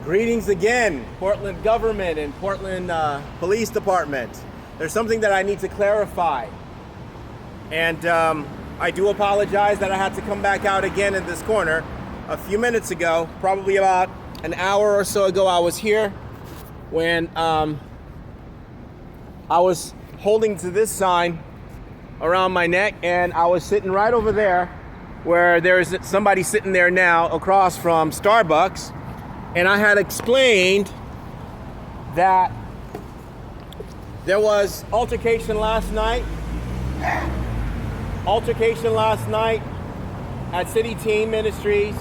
Greetings again, Portland government and Portland Police Department. There's something that I need to clarify. And I do apologize that I had to come back out again in this corner. A few minutes ago, probably about an hour or so ago, I was here when I was holding to this sign around my neck, and I was sitting right over there where there's somebody sitting there now across from Starbucks. And I had explained that there was altercation last night at City Team Ministries.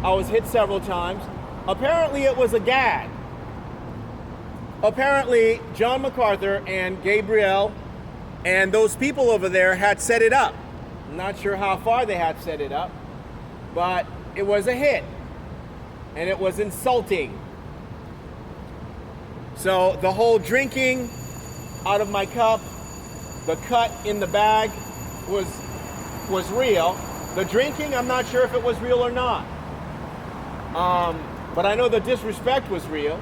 I was hit several times. Apparently it was a gag. Apparently John MacArthur and Gabriel and those people over there had set it up. I'm not sure how far they had set it up, but it was a hit. And it was insulting. So the whole drinking out of my cup, the cut in the bag was real. The drinking, I'm not sure if it was real or not. But I know the disrespect was real.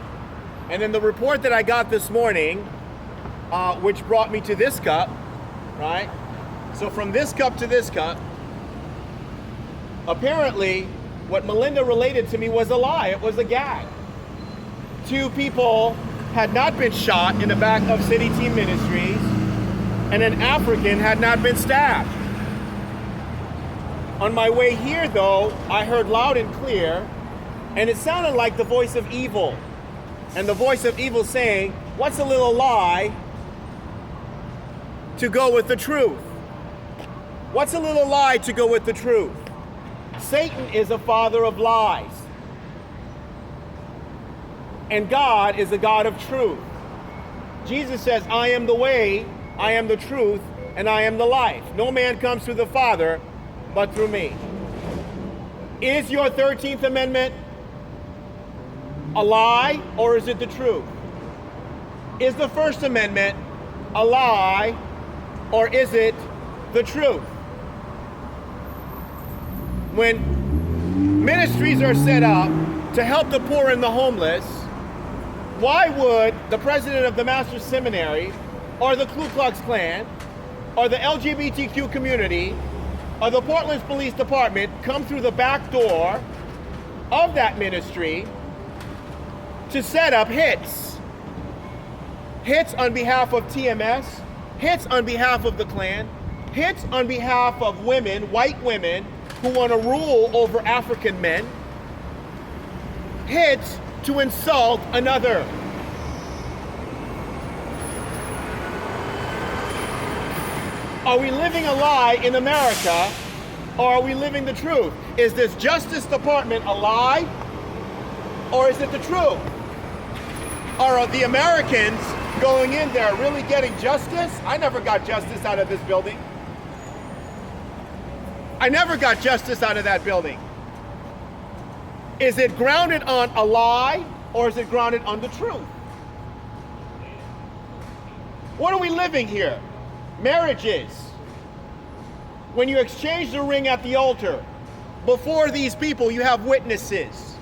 And then the report that I got this morning, which brought me to this cup, right? So from this cup to this cup, apparently what Melinda related to me was a lie. It was a gag. 2 people had not been shot in the back of City Team Ministries, and an African had not been stabbed. On my way here, though, I heard loud and clear, and it sounded like the voice of evil. And the voice of evil saying, what's a little lie to go with the truth? What's a little lie to go with the truth? Satan is a father of lies. And God is a God of truth. Jesus says, I am the way, I am the truth, and I am the life. No man comes to the Father but through me. Is your 13th Amendment a lie, or is it the truth? Is the First Amendment a lie, or is it the truth? When ministries are set up to help the poor and the homeless, why would the president of the Master's Seminary, or the Ku Klux Klan, or the LGBTQ community, or the Portland Police Department come through the back door of that ministry to set up hits? Hits on behalf of TMS, hits on behalf of the Klan, hits on behalf of women, white women, who want to rule over African men, hits to insult another. Are we living a lie in America, or are we living the truth? Is this Justice Department a lie, or is it the truth? Are the Americans going in there really getting justice? I never got justice out of this building. I never got justice out of that building. Is it grounded on a lie, or is it grounded on the truth? What are we living here? Marriages. When you exchange the ring at the altar, before these people you have witnesses.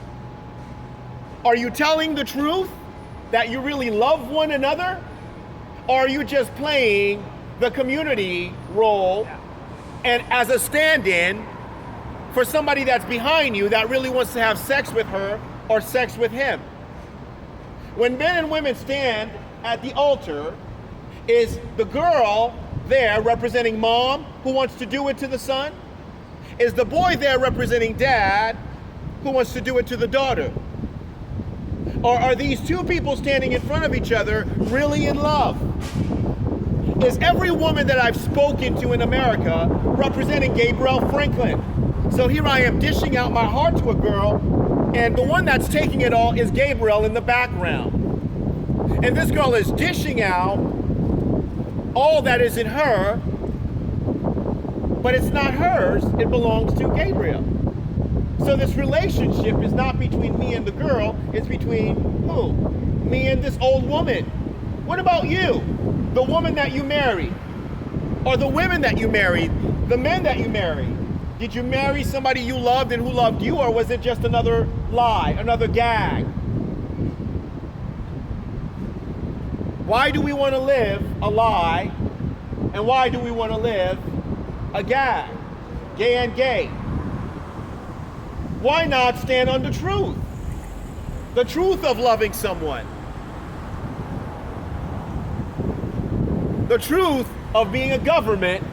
Are you telling the truth that you really love one another? Or are you just playing the community role and as a stand-in for somebody that's behind you that really wants to have sex with her or sex with him? When men and women stand at the altar, is the girl there representing mom who wants to do it to the son? Is the boy there representing dad who wants to do it to the daughter? Or are these 2 people standing in front of each other really in love? Is every woman that I've spoken to in America representing Gabriel Franklin? So here I am dishing out my heart to a girl, and the one that's taking it all is Gabriel in the background. And this girl is dishing out all that is in her, but it's not hers, it belongs to Gabriel. So this relationship is not between me and the girl, it's between who? Me and this old woman. What about you? The woman that you married, or the women that you married, the men that you married. Did you marry somebody you loved and who loved you, or was it just another lie, another gag? Why do we want to live a lie? And why do we want to live a gag? Gay and gay. Why not stand on the truth? The truth of loving someone. The truth of being a government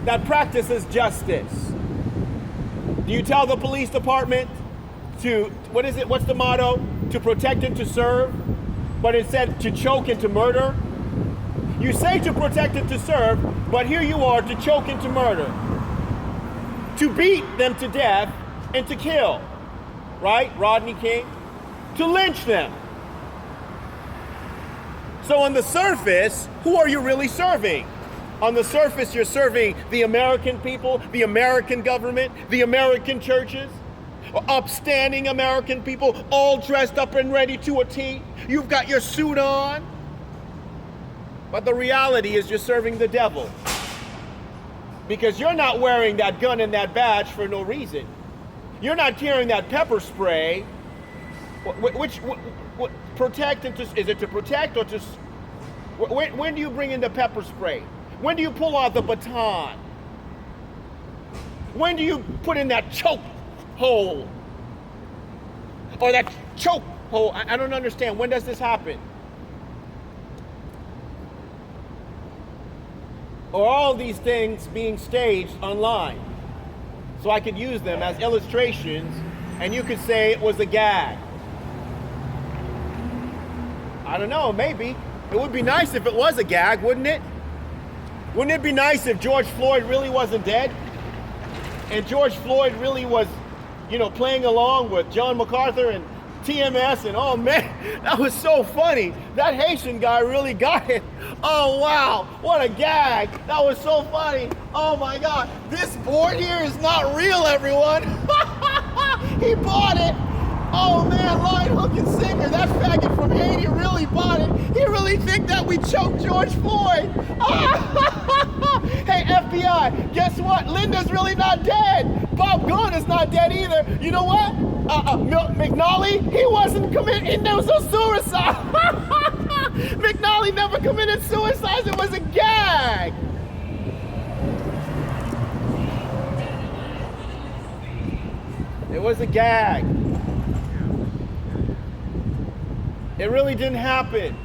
that practices justice. Do you tell the police department to, what's the motto? To protect and to serve, but instead to choke and to murder? You say to protect and to serve, but here you are to choke and to murder. To beat them to death and to kill. Right? Rodney King? To lynch them. So on the surface, who are you really serving? On the surface, you're serving the American people, the American government, the American churches, upstanding American people, all dressed up and ready to a T. You've got your suit on. But the reality is you're serving the devil. Because you're not wearing that gun and that badge for no reason. You're not carrying that pepper spray. Which protect and to, is it to protect or to? When do you bring in the pepper spray? When do you pull out the baton? When do you put in that choke hole? Or that choke hole? I don't understand. When does this happen? Or all these things being staged online, so I could use them as illustrations, and you could say it was a gag. I don't know, maybe. It would be nice if it was a gag, wouldn't it? Wouldn't it be nice if George Floyd really wasn't dead? And George Floyd really was, playing along with John MacArthur and TMS, and oh man, that was so funny. That Haitian guy really got it. Oh wow, what a gag. That was so funny. Oh my God, this board here is not real, everyone. He bought it. Oh man, line, hook, and sinker. That faggot from Haiti really bought it. He really think that we choked George Floyd. Hey FBI, guess what? Linda's really not dead. Bob Gunn is not dead either. You know what? McNally, he wasn't committing, there was no suicide. McNally never committed suicide, it was a gag. It was a gag. It really didn't happen.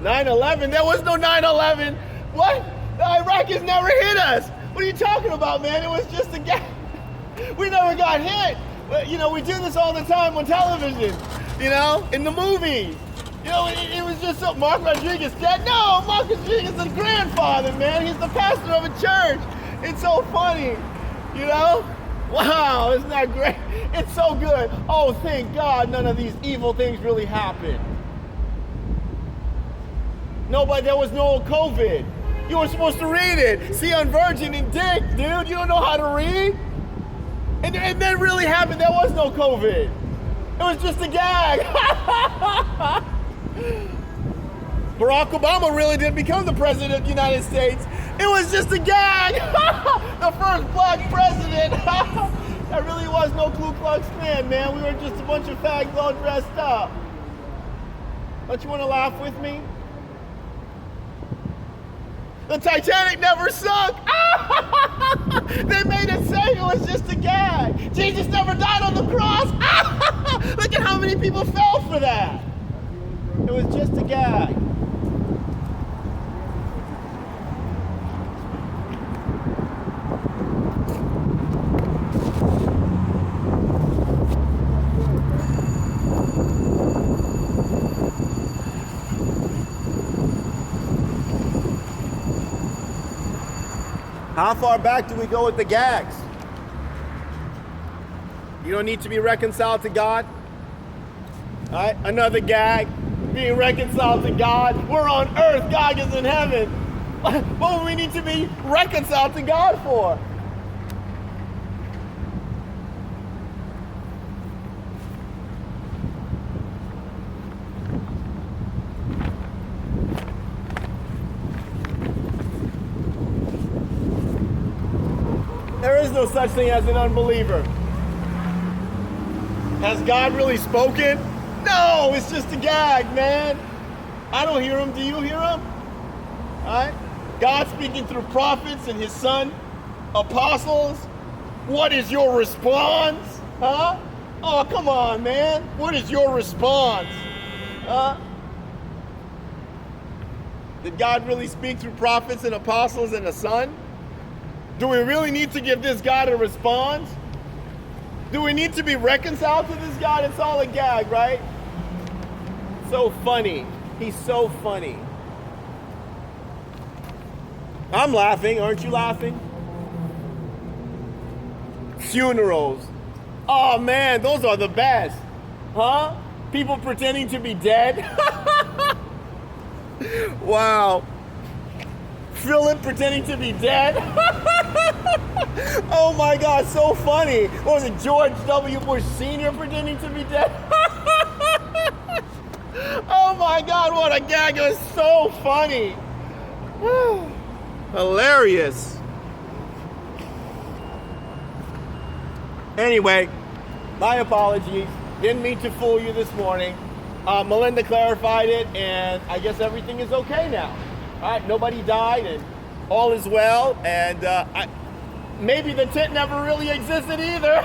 9/11, there was no 9/11. What? The Iraqis never hit us. What are you talking about, man? It was just a gag. We never got hit. We do this all the time on television, in the movies. It was just so, Mark Rodriguez dead? No, Mark Rodriguez is a grandfather, man. He's the pastor of a church. It's so funny, Wow, isn't that great? It's so good. Oh, thank God none of these evil things really happened. Nobody, there was no COVID. You were supposed to read it. See on Virgin and Dick, dude. You don't know how to read? And that really happened. There was no COVID. It was just a gag. Barack Obama really didn't become the president of the United States. It was just a gag. The first black president. There really was no Ku Klux Klan, man. We were just a bunch of fags all dressed up. Don't you want to laugh with me? The Titanic never sunk. They made it say it was just a gag. Jesus never died on the cross. Look at how many people fell for that. It was just a gag. How far back do we go with the gags? You don't need to be reconciled to God. All right, another gag. Being reconciled to God. We're on earth, God is in heaven. What do we need to be reconciled to God for? There is no such thing as an unbeliever. Has God really spoken? No, it's just a gag, man. I don't hear him. Do you hear him? All right? God speaking through prophets and his son, apostles. What is your response? Huh? Oh, come on, man. What is your response? Did God really speak through prophets and apostles and a son? Do we really need to give this God a response? Do we need to be reconciled to this God? It's all a gag, right? So funny. He's so funny. I'm laughing. Aren't you laughing? Funerals. Oh man, those are the best. Huh? People pretending to be dead. Wow. Philip pretending to be dead. Oh my God, so funny. What was it, George W. Bush Sr. pretending to be dead? Oh my God, what a gag. It was so funny. Hilarious. Anyway, my apologies. Didn't mean to fool you this morning. Melinda clarified it, and I guess everything is okay now. All right, nobody died, and all is well. And maybe the tent never really existed either.